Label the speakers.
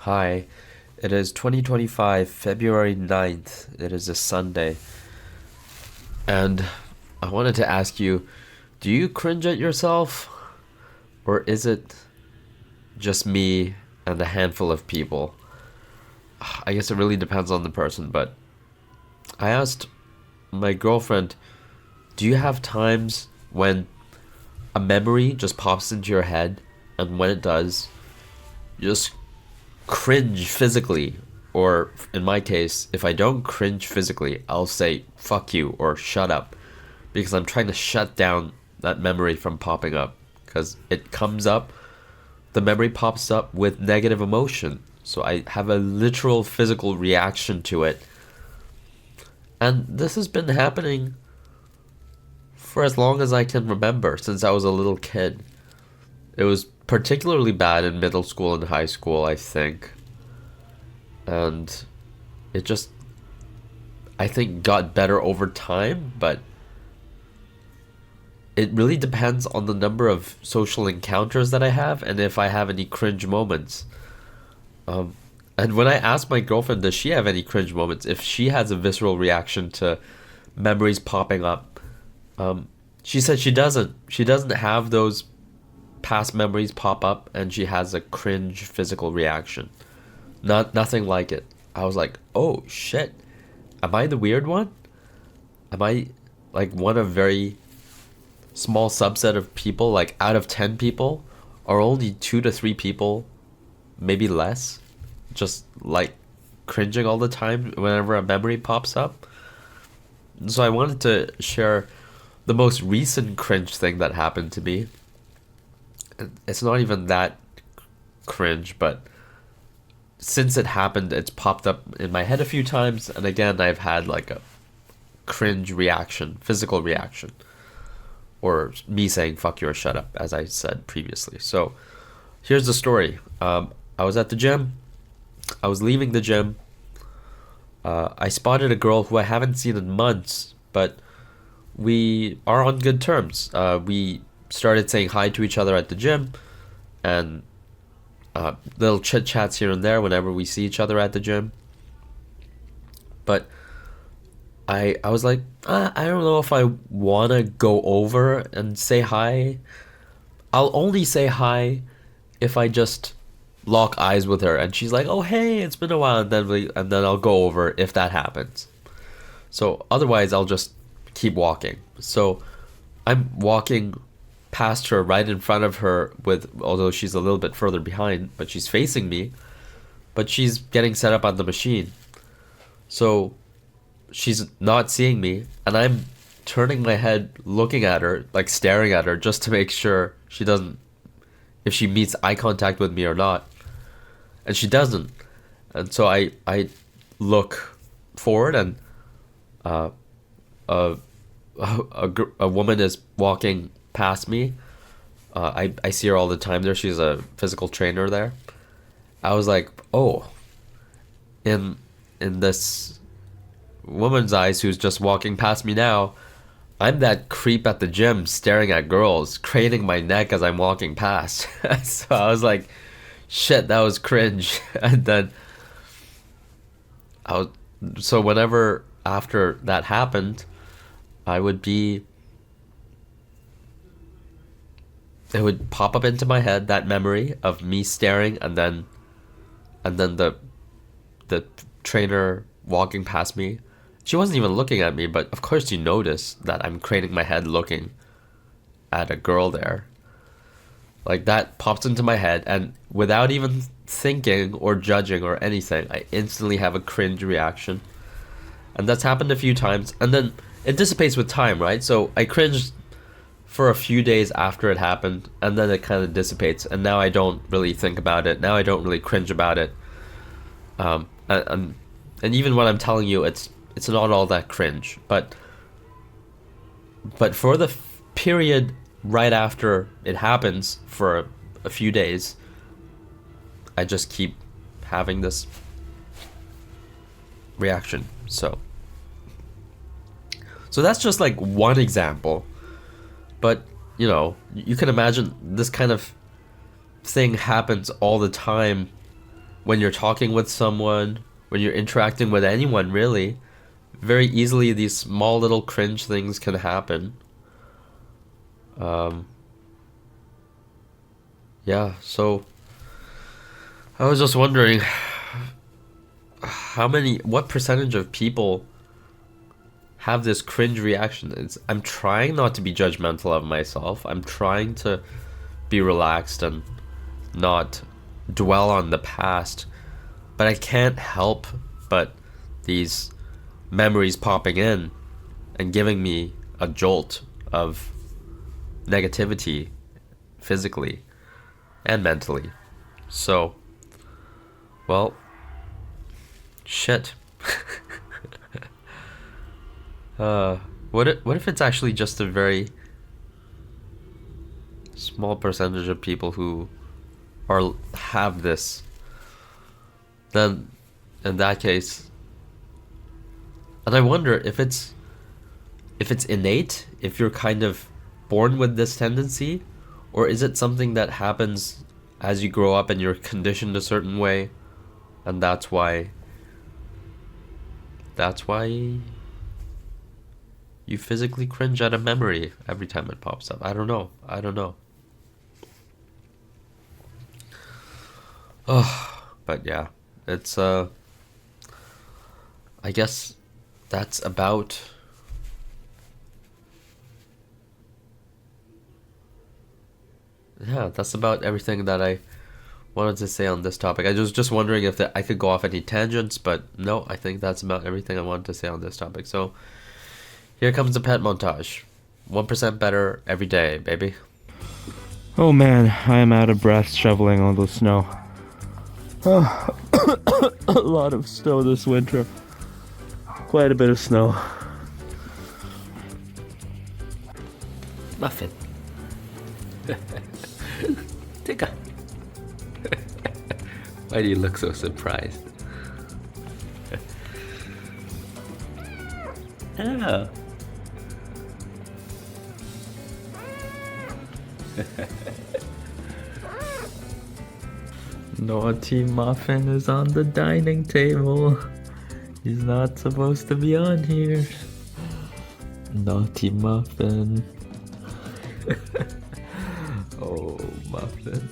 Speaker 1: Hi, it is 2025, February 9th. It is a Sunday. And I wanted to ask you, do you cringe at yourself? Or is it just me and a handful of people? I guess it really depends on the person, but I asked my girlfriend, do you have times when a memory just pops into your head, and when it does, you just cringe physically? Or in my case, if I don't cringe physically, I'll say fuck you or shut up because I'm trying to shut down that memory from popping up because it comes up, the memory pops up with negative emotion. So I have a literal physical reaction to it. And this has been happening for as long as I can remember, since I was a little kid. It was particularly bad in middle school and high school, I think. And it just, I think, got better over time, but it really depends on the number of social encounters that I have and if I have any cringe moments. And when I asked my girlfriend, does she have any cringe moments, if she has a visceral reaction to memories popping up, she said she doesn't. She doesn't have those past memories pop up, and she has a cringe physical reaction. Nothing like it. I was like, oh shit. Am I the weird one? Am I like one of very small subset of people, like out of 10 people, or only 2 to 3 people, maybe less, just like cringing all the time whenever a memory pops up? So I wanted to share the most recent cringe thing that happened to me. It's not even that cringe, but since it happened, it's popped up in my head a few times, and again, I've had like a cringe reaction, physical reaction, or me saying "fuck you" or "shut up," as I said previously. So, here's the story. I was at the gym. I was leaving the gym. I spotted a girl who I haven't seen in months, but we are on good terms. We started saying hi to each other at the gym, and little chit chats here and there whenever we see each other at the gym. But I was like, I don't know if I wanna go over and say hi. I'll only say hi if I just lock eyes with her, and she's like, "Oh hey, it's been a while," and then I'll go over if that happens. So otherwise, I'll just keep walking. So I'm walking past her, right in front of her, with, although she's a little bit further behind, but she's facing me, but she's getting set up on the machine. So she's not seeing me, and I'm turning my head looking at her, like staring at her, just to make sure she doesn't, if she meets eye contact with me or not. And she doesn't. And so I look forward, and uh, a, a woman is walking past me. I see her all the time there. She's a physical trainer there. I was like, oh, in this woman's eyes who's just walking past me now, I'm that creep at the gym staring at girls, craning my neck as I'm walking past. So I was like, shit, that was cringe. And then I was, so whenever after that happened, I would be, it would pop up into my head, that memory of me staring, and then the trainer walking past me. She wasn't even looking at me, but of course you notice that I'm craning my head looking at a girl there. Like, that pops into my head, and without even thinking or judging or anything, I instantly have a cringe reaction. And that's happened a few times, and then it dissipates with time, right? So I cringed for a few days after it happened, and then it kind of dissipates, and now I don't really think about it. Now I don't really cringe about it. And even when I'm telling you, it's not all that cringe. But for the period right after it happens, for a few days, I just keep having this reaction. So that's just like one example. But, you know, you can imagine this kind of thing happens all the time when you're talking with someone, when you're interacting with anyone, really, very easily these small little cringe things can happen. Yeah, so I was just wondering what percentage of people have this cringe reaction. I'm trying not to be judgmental of myself. I'm trying to be relaxed and not dwell on the past, but I can't help but these memories popping in and giving me a jolt of negativity physically and mentally. So, well, shit. What if it's actually just a very small percentage of people who have this? Then, in that case, and I wonder if it's innate, if you're kind of born with this tendency, or is it something that happens as you grow up and you're conditioned a certain way, and that's why you physically cringe at a memory every time it pops up. I don't know. Oh, but yeah, it's I guess that's about everything that I wanted to say on this topic. I was just wondering if I could go off any tangents, but no, I think that's about everything I wanted to say on this topic. So here comes the pet montage. 1% better every day, baby.
Speaker 2: Oh man, I am out of breath shoveling all the snow. Oh, a lot of snow this winter. Quite a bit of snow.
Speaker 1: Muffin. Take a. Why do you look so surprised? Oh. Naughty Muffin is on the dining table. He's not supposed to be on here. Naughty Muffin. Oh, Muffin.